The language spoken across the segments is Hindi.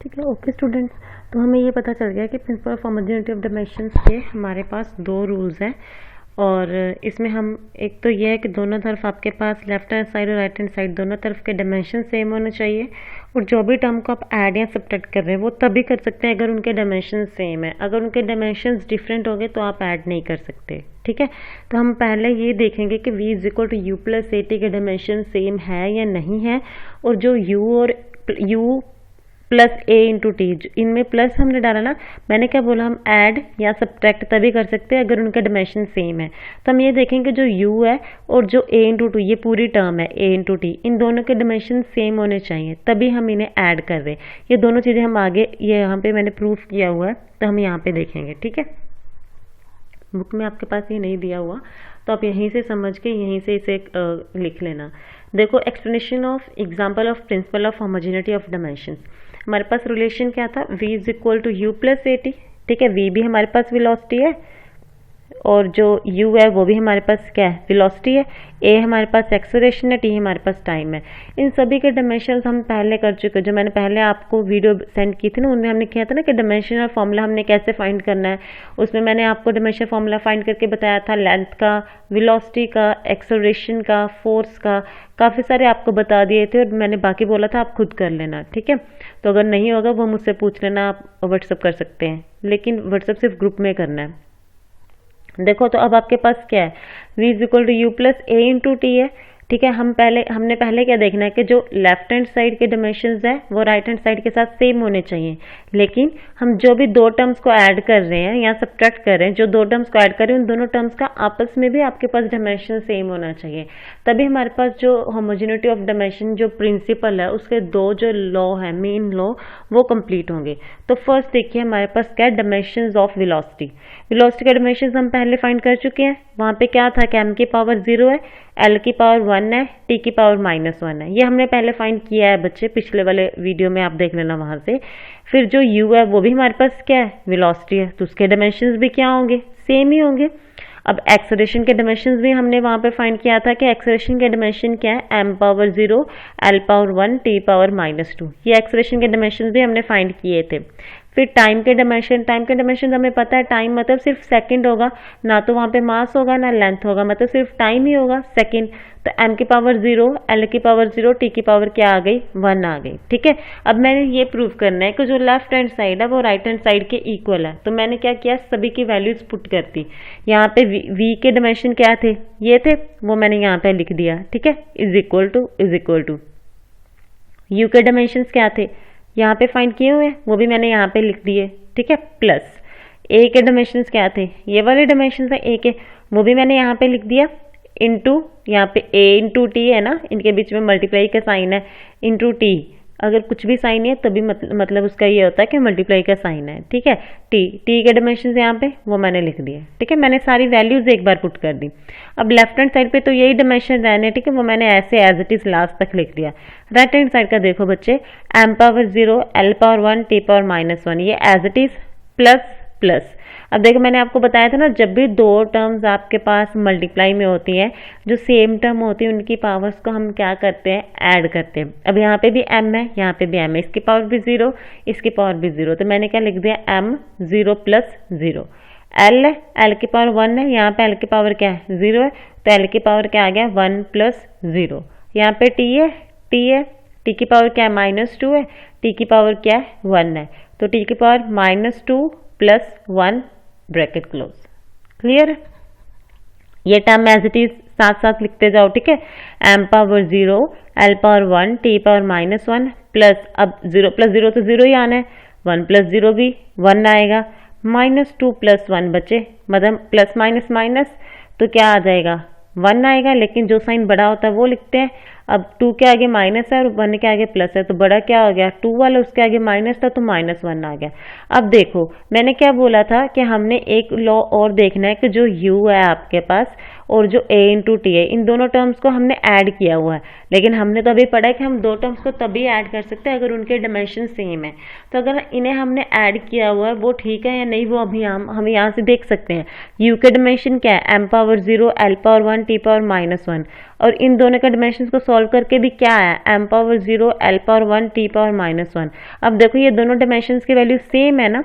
ठीक है। ओके स्टूडेंट्स, तो हमें ये पता चल गया कि principal of homogeneity of dimensions के हमारे पास दो रूल्स हैं। और इसमें हम एक तो ये है कि दोनों तरफ आपके पास लेफ्ट हैंड साइड और राइट हैंड साइड दोनों तरफ के डायमेंशन सेम होने चाहिए। और जो भी टर्म को आप ऐड या सब्ट्रैक्ट कर रहे हैं वो तभी कर सकते हैं अगर उनके डायमेंशन सेम है। अगर उनके डायमेंशन डिफरेंट हो गए तो आप ऐड नहीं कर सकते। ठीक है, तो हम पहले ये देखेंगे कि v is equal to u plus a t के डायमेंशन सेम है या नहीं है। और जो u और u plus a into t, इनमें प्लस हमने डाला ना, मैंने क्या बोला, हम ऐड या सब्ट्रैक्ट तभी कर सकते हैं अगर उनका डायमेंशन सेम है। तो हम ये देखेंगे जो u है और जो a इंटू टू, ये पूरी टर्म है a इंटू टी, इन दोनों के डायमेंशन सेम होने चाहिए तभी हम इन्हें ऐड कर रहे हैं। ये दोनों चीज़ें हम आगे ये यहाँ पे मैंने प्रूफ किया हुआ है, तो हम यहाँ पे देखेंगे। ठीक है, बुक में आपके पास ये नहीं दिया हुआ तो आप यहीं से समझ के यहीं से इसे लिख लेना। देखो, explanation of example of principle of homogeneity of dimensions. हमारे पास रिलेशन क्या था, v is equal to u plus a t. ठीक है, v भी हमारे पास वेलोसिटी है और जो u है वो भी हमारे पास क्या है, वेलोसिटी है। a हमारे पास एक्सेलरेशन है, t हमारे पास टाइम है। इन सभी के डायमेंशंस हम पहले कर चुके हैं। जो मैंने पहले आपको वीडियो सेंड की थी ना, उनमें हमने किया था ना कि डायमेंशनल फॉर्मूला हमने कैसे फाइंड करना है। उसमें मैंने आपको डायमेंशन फॉर्मूला फाइंड करके बताया था, लेंथ का, वेलोसिटी का, एक्सेलरेशन का, फोर्स का, काफ़ी सारे आपको बता दिए थे। और मैंने बाकी बोला था आप खुद कर लेना। ठीक है, तो अगर नहीं होगा वो मुझसे पूछ लेना, आप व्हाट्सअप कर सकते हैं, लेकिन व्हाट्सअप सिर्फ ग्रुप में करना है। देखो, तो अब आपके पास क्या है, v is equal to u plus a into t है। ठीक है, हमने पहले क्या देखना है कि जो लेफ्ट हैंड साइड के डायमेंशंस है वो राइट हैंड साइड के साथ सेम होने चाहिए। लेकिन हम जो भी दो टर्म्स को ऐड कर रहे हैं या सब्ट्रैक्ट कर रहे हैं, जो दो टर्म्स को ऐड कर रहे हैं उन दोनों टर्म्स का आपस में भी आपके पास डायमेंशन सेम होना चाहिए। तभी हमारे पास जो होमोजेनिटी ऑफ डायमेंशन जो प्रिंसिपल है उसके दो जो लॉ है, मेन लॉ, वो कंप्लीट होंगे। तो फर्स्ट देखिए हमारे पास क्या है, डायमेंशंस ऑफ वेलोसिटी। वेलोसिटी के डायमेंशंस हम पहले फाइंड कर चुके हैं। वहाँ पे क्या था कि m की पावर 0 है, l की पावर 1 है, t की पावर -1 है। ये हमने पहले फाइंड किया है बच्चे, पिछले वाले वीडियो में आप देख लेना वहाँ से। फिर जो u है वो भी हमारे पास क्या है, वेलोसिटी है, तो उसके डायमेंशंस भी क्या होंगे, सेम ही होंगे। अब एक्सेलरेशन के डायमेंशंस भी हमने वहाँ पे फाइंड किया था कि एक्सेलरेशन के डायमेंशन क्या है, m power 0, l power 1, t power -2। ये एक्सेलरेशन के डायमेंशंस भी हमने फाइंड किए थे। फिर टाइम के डायमेंशन हमें पता है, टाइम मतलब सिर्फ सेकंड होगा, ना तो वहाँ पे मास होगा ना लेंथ होगा, मतलब सिर्फ टाइम ही होगा, सेकंड। तो m की पावर 0, l की पावर 0, t की पावर क्या आ गई, 1 आ गई। ठीक है, अब मैंने ये प्रूव करना है कि जो लेफ्ट हैंड साइड है वो राइट हैंड साइड के इक्वल है। तो मैंने क्या किया, सभी की वैल्यूज पुट करती। यहाँ पे v के डायमेंशन क्या थे, ये थे, वो मैंने यहाँ पे लिख दिया। ठीक है, इज इक्वल टू u के डायमेंशन क्या थे, यहाँ पे फाइंड किए हुए, वो भी मैंने यहाँ पे लिख दिए। ठीक है, प्लस a के डायमेंशंस क्या थे, ये वाले डायमेंशंस है a के, वो भी मैंने यहाँ पे लिख दिया। इनटू यहाँ पे a इंटू टी है ना, इनके बीच में मल्टीप्लाई का साइन है, इंटू टी। अगर कुछ भी साइन है तभी मतलब उसका ये होता है कि मल्टीप्लाई का साइन है। ठीक है, टी के डायमेंशंस यहाँ पे वो मैंने लिख दिए। ठीक है, मैंने सारी वैल्यूज एक बार पुट कर दी। अब लेफ्ट हैंड साइड पे तो यही डायमेंशन रहने, ठीक है, वो मैंने ऐसे एज इट इज लास्ट तक लिख दिया। राइट हैंड साइड का देखो बच्चे, m power 0, l power 1, t power -1, ये as it is plus plus. अब देखो, मैंने आपको बताया था ना, जब भी दो टर्म्स आपके पास मल्टीप्लाई में होती हैं, जो सेम टर्म होती है उनकी पावर्स को हम क्या करते हैं, ऐड करते हैं। अब यहाँ पे भी m है, यहाँ पे भी m है, इसकी पावर भी 0, इसकी पावर भी 0, तो मैंने क्या लिख दिया, m 0 प्लस 0। l है, l की पावर 1 है, यहाँ पे l की पावर क्या है, 0 है, तो l की पावर क्या आ गया, 1 प्लस 0। यहाँ पे t है, t की पावर क्या है, -2 है, t की पावर क्या है, 1 है, तो t की power -2 plus 1 bracket close. Clear, ये टर्म एज इट इज साथ साथ लिखते जाओ। ठीक है, m power 0, l power 1, t power -1 plus, अब 0 प्लस 0 तो 0 ही आना है, 1 प्लस 0 भी 1 आएगा, -2 प्लस 1 बचे, मतलब प्लस माइनस माइनस, तो क्या आ जाएगा, 1 आएगा। लेकिन जो साइन बड़ा होता है वो लिखते हैं। अब 2 के आगे माइनस है और 1 के आगे प्लस है, तो बड़ा क्या हो गया, 2 वाला, उसके आगे माइनस था तो -1 आ गया। अब देखो, मैंने क्या बोला था कि हमने एक लॉ और देखना है कि जो u है आपके पास और जो a इंटू टी है, इन दोनों टर्म्स को हमने ऐड किया हुआ है। लेकिन हमने तो अभी पढ़ा है कि हम दो टर्म्स को तभी ऐड कर सकते हैं अगर उनके डायमेंशन सेम है। तो अगर इन्हें हमने ऐड किया हुआ है वो ठीक है या नहीं, वो अभी हम यहाँ से देख सकते हैं। u के डायमेंशन क्या है, m power 0 l power 1 t power -1, और इन दोनों के डायमेंशन को सॉल्व करके भी क्या है, m power 0 l power 1 t power -1। अब देखो ये दोनों डायमेंशंस की वैल्यू सेम है ना,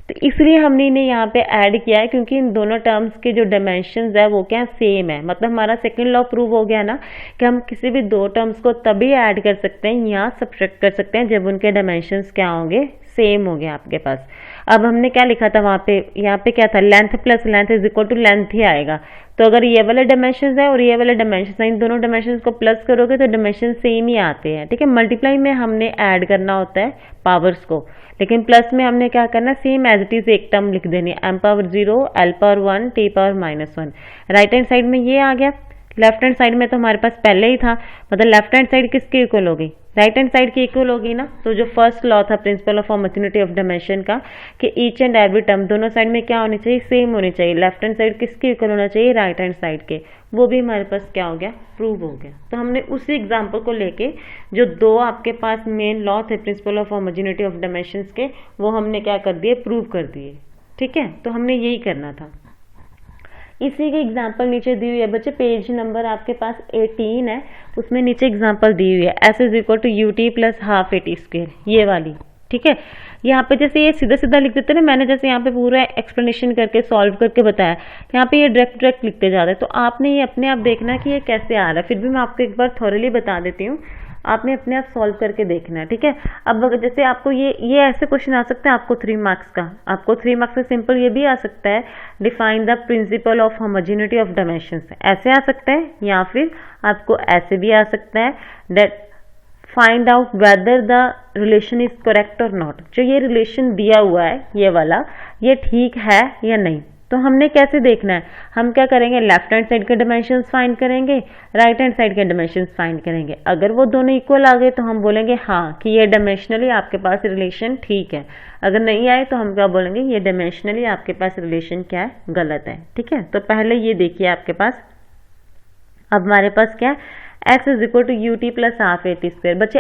तो इसलिए हमने इन्हें यहाँ पे ऐड किया है, क्योंकि इन दोनों टर्म्स के जो डायमेंशंस है वो क्या सेम है। मतलब हमारा सेकंड लॉ प्रूव हो गया ना कि हम किसी भी दो टर्म्स को तभी ऐड कर सकते हैं या सब्ट्रैक्ट कर सकते हैं जब उनके डायमेंशंस क्या होंगे, सेम हो गए आपके पास। अब हमने क्या लिखा था वहाँ पे, यहाँ पे क्या था, length plus length is equal to length ही आएगा। तो अगर ये वाले डायमेंशन है और ये वाले डायमेंशन है, इन दोनों डायमेंशन को प्लस करोगे तो डायमेंशन सेम ही आते हैं, ठीक है। मल्टीप्लाई में हमने ऐड करना होता है पावर्स को, लेकिन प्लस में हमने क्या करना, सेम एज इट इज एक टर्म लिख देनी है, m power 0 l power 1 t power -1। Right hand side में ये आ गया, लेफ्ट हैंड साइड में तो हमारे पास पहले ही था, मतलब लेफ्ट हैंड साइड किसके इक्वल होगी, राइट हैंड साइड की इक्वल होगी ना। तो जो फर्स्ट लॉ था principal of homogeneity of dimension का, कि ईच एंड एवरी टर्म दोनों साइड में क्या होनी चाहिए, सेम होनी चाहिए। लेफ्ट हैंड साइड किसके इक्वल होना चाहिए, राइट हैंड साइड के। वो भी हमारे पास क्या हो गया, प्रूव हो गया। तो हमने उसी एग्जाम्पल को लेके जो दो आपके पास मेन लॉ थे principal of homogeneity of dimensions के, वो हमने क्या कर दिए, प्रूव कर दिए, ठीक है। तो हमने यही करना था। इसी की एग्जाम्पल नीचे दी हुई है बच्चे, पेज नंबर आपके पास 18 है, उसमें नीचे एग्जाम्पल दी हुई है, s is equal to u t plus half a t square, ये वाली, ठीक है। यहाँ पे जैसे ये सीधा सीधा लिख देते हैं ना, मैंने जैसे यहाँ पे पूरा एक्सप्लेनेशन करके सॉल्व करके बताया, यहाँ पे ये डायरेक्ट लिखते जा रहे हैं। तो आपने ये अपने आप देखना कि ये कैसे आ रहा है, फिर भी मैं आपको एक बार थॉरली बता देती हूँ, आपने अपने आप सॉल्व करके देखना है, ठीक है। अब अगर जैसे आपको ये ऐसे क्वेश्चन आ सकते हैं आपको 3 मार्क्स का, आपको 3 मार्क्स का सिंपल ये भी आ सकता है, define the principal of homogeneity of dimensions, ऐसे आ सकता है, या फिर आपको ऐसे भी आ सकता है, that find out whether the relation is correct और नॉट। जो ये रिलेशन दिया हुआ है ये वाला, ये ठीक है या नहीं। तो हमने कैसे देखना है, हम क्या करेंगे, लेफ्ट हैंड साइड के डायमेंशंस फाइंड करेंगे, राइट हैंड साइड के डायमेंशंस फाइंड करेंगे। अगर वो दोनों इक्वल आ गए तो हम बोलेंगे हाँ कि ये डायमेंशनली आपके पास रिलेशन ठीक है। अगर नहीं आए तो हम क्या बोलेंगे, ये डायमेंशनली आपके पास रिलेशन क्या है, गलत है, ठीक है। तो पहले ये देखिए आपके पास, अब हमारे पास क्या है, s is equal to u t plus half a t square. बच्चे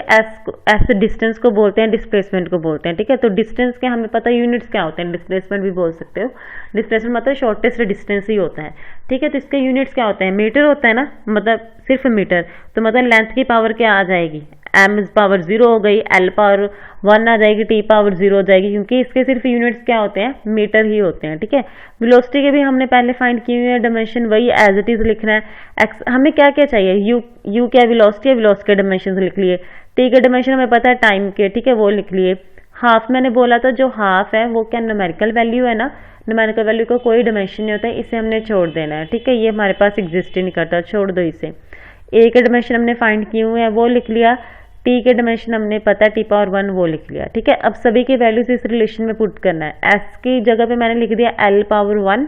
एस डिस्टेंस को बोलते हैं, डिस्प्लेसमेंट को बोलते हैं, ठीक है। तो डिस्टेंस के हमें पता है यूनिट्स क्या होते हैं, डिस्प्लेसमेंट भी बोल सकते हो। डिस्प्लेसमेंट मतलब शॉर्टेस्ट डिस्टेंस ही होता है, ठीक है। तो इसके यूनिट्स क्या होते हैं, मीटर होता है ना, मतलब सिर्फ मीटर। तो मतलब लेंथ की पावर क्या आ जाएगी, m पावर 0 हो गई, l पावर 1 आ जाएगी, t पावर 0 हो जाएगी, क्योंकि इसके सिर्फ यूनिट्स क्या होते हैं, मीटर ही होते हैं, ठीक है। वेलोसिटी के भी हमने पहले फाइंड किए हुए हैं डायमेंशन, वही एज इट इज लिखना है। एक्स हमें क्या क्या चाहिए, यू क्या वेलोसिटी है, वेलोसिटी के डायमेंशन लिख लिए। टी के डायमेंशन हमें पता है टाइम के, ठीक है, वो लिख लिए। हाफ मैंने बोला था, जो हाफ है वो क्या न्यूमेरिकल वैल्यू है ना, न्यूमेरिकल वैल्यू का कोई डायमेंशन नहीं होता है, इसे हमने छोड़ देना है, ठीक है। ये हमारे पास एग्जिस्ट ही नहीं करता, छोड़ दो इसे। ए के डायमेंशन हमने फाइंड किए हुए हैं, वो लिख लिया। टी के डायमेंशन हमने पता है, टी पावर 1 वो लिख लिया, ठीक है। अब सभी की वैल्यूज इस रिलेशन में पुट करना है। एस की जगह पे मैंने लिख दिया l पावर 1,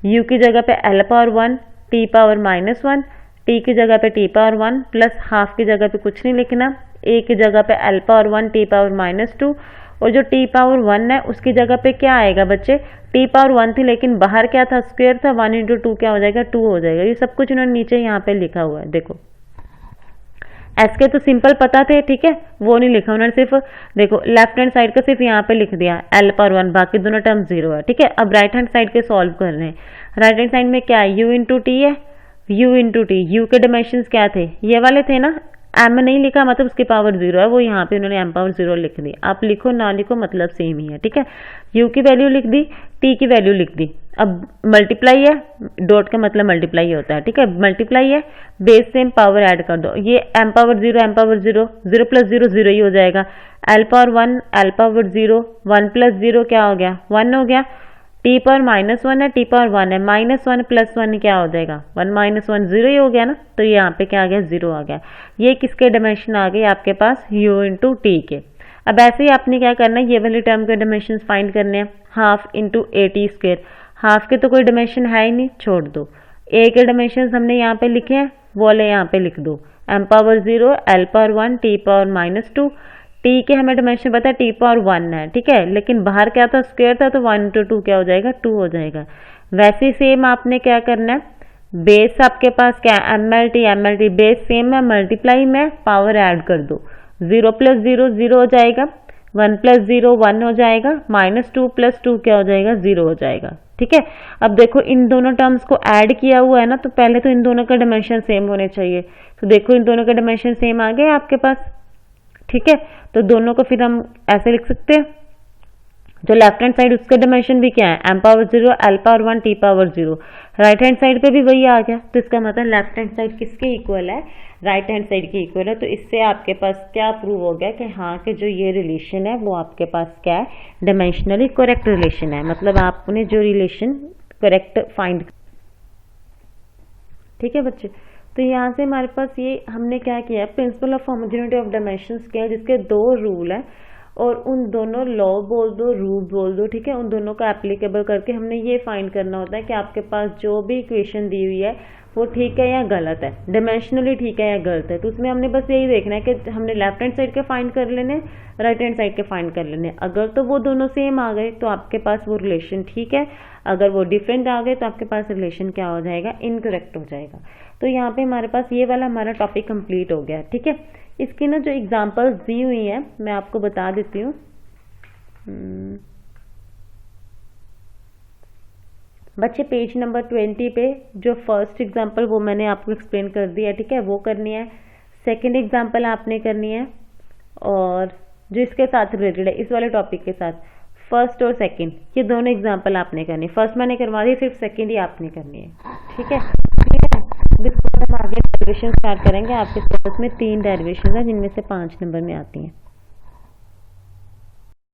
यू की जगह पे l power 1, T power -1, T की जगह पे टी पावर 1 प्लस हाफ की जगह पे कुछ नहीं लिखना, ए की जगह पे l पावर 1 टी पावर -2, और जो टी पावर 1 है उसकी जगह पे क्या आएगा बच्चे, टी पावर 1 थी लेकिन बाहर क्या था, स्क्वायर था, 1 इंटू 2 क्या हो जाएगा, 2 हो जाएगा। ये सब कुछ उन्होंने नीचे यहाँ पे लिखा हुआ है, देखो। एस के तो सिंपल पता थे, ठीक है, वो नहीं लिखा उन्होंने, सिर्फ देखो लेफ्ट हैंड साइड का सिर्फ यहाँ पे लिख दिया l पावर 1, बाकी दोनों टर्म 0 है, ठीक है। अब राइट हैंड साइड के सॉल्व करने हैं। राइट हैंड साइड में क्या है, u इंटू टी है, u इंटू टी, यू के डायमेंशन क्या थे, ये वाले थे ना, m नहीं लिखा मतलब उसकी पावर 0 है, वो यहाँ पे उन्होंने m पावर 0 लिख दी। आप लिखो ना लिखो मतलब सेम ही है, ठीक है। u की वैल्यू लिख दी, t की वैल्यू लिख दी। अब मल्टीप्लाई है, डॉट का मतलब मल्टीप्लाई होता है, ठीक है, मल्टीप्लाई है, बेस सेम पावर ऐड कर दो। ये m power 0 m power 0, 0 plus 0 0 ही हो जाएगा। l power 1 l power 0, 1 plus 0 क्या हो गया, 1 हो गया। टी पावर -1 है, टी पावर 1 है, -1 प्लस 1 क्या हो जाएगा, 1 -1 0 ही हो गया ना। तो यहाँ पे क्या आ गया, 0 आ गया। ये किसके डायमेंशन आ गए आपके पास, u इंटू टी के। अब ऐसे ही आपने क्या करना है, ये वाले टर्म के डायमेंशन फाइंड करने हैं, हाफ इंटू ए टी स्क्वायर। हाफ के तो कोई डायमेंशन है ही नहीं, छोड़ दो। ए के डायमेंशन हमने यहाँ पे लिखे हैं, वो वाले यहाँ पे लिख दो, m power 0, l power 1, t power -2। T के हमें डायमेंशन पता है, टी पावर 1 है, ठीक है, लेकिन बाहर क्या था, स्क्वायर था, तो 1 इंटू 2 क्या हो जाएगा, 2 हो जाएगा। वैसे सेम आपने क्या करना है, बेस आपके पास क्या है, m l t base same है, मल्टीप्लाई में पावर ऐड कर दो, 0 प्लस 0 0 हो जाएगा, 1 प्लस 0 1 हो जाएगा, -2 प्लस 2 क्या हो जाएगा, 0 हो जाएगा। ठीक है, अब देखो इन दोनों टर्म्स को ऐड किया हुआ है ना, तो पहले तो इन दोनों का डायमेंशन सेम होने चाहिए। तो देखो इन दोनों का डायमेंशन सेम आ गया आपके पास। ठीक है, तो दोनों को फिर हम ऐसे लिख सकते हैं, जो लेफ्ट हैंड साइड उसका डायमेंशन भी क्या है, m power 0 l power 1 t power 0। Right hand side पे भी वही आ गया, तो इसका मतलब लेफ्ट हैंड साइड किसके इक्वल है, राइट हैंड साइड के इक्वल है। तो इससे आपके पास क्या प्रूव हो गया कि हाँ कि जो ये रिलेशन है वो आपके पास क्या है, डायमेंशनली करेक्ट रिलेशन है। मतलब आपने जो रिलेशन करेक्ट फाइंड। ठीक है बच्चे, तो यहाँ से हमारे पास ये हमने क्या किया है, principal of homogeneity of dimensions किया, जिसके दो रूल है और उन दोनों लॉ बोल दो, रूल बोल दो। ठीक है, उन दोनों का एप्लीकेबल करके हमने ये फाइंड करना होता है कि आपके पास जो भी इक्वेशन दी हुई है वो ठीक है या गलत है, डायमेंशनली ठीक है या गलत है। तो उसमें हमने बस यही देखना है कि हमने लेफ्ट हैंड साइड के फाइंड कर लेने, राइट हैंड साइड के फाइंड कर लेने। अगर तो वो दोनों सेम आ गए तो आपके पास वो रिलेशन ठीक है, अगर वो डिफरेंट आ गए तो आपके पास रिलेशन क्या हो जाएगा, इनकरेक्ट हो जाएगा। तो यहाँ पे हमारे पास ये वाला हमारा टॉपिक कंप्लीट हो गया। ठीक है, इसकी ना जो एग्जांपल्स दी हुई हैं मैं आपको बता देती हूँ। बच्चे पेज नंबर 20 पे जो फर्स्ट एग्जांपल वो मैंने आपको एक्सप्लेन कर दिया। ठीक है, वो करनी है। सेकंड एग्जांपल आपने करनी है, और जो इसके साथ रिलेटेड है इस वाले टॉपिक के साथ, फर्स्ट और सेकंड ये दोनों एग्जांपल आपने करनी है। फर्स्ट मैंने करवा दी, सिर्फ सेकंड ही आपने करनी है। ठीक है, इसके बाद हम आगे डेरिवेशन स्टार्ट करेंगे। आपके सिलेबस में 3 डेरिवेशन है जिनमें से 5 नंबर में आती हैं।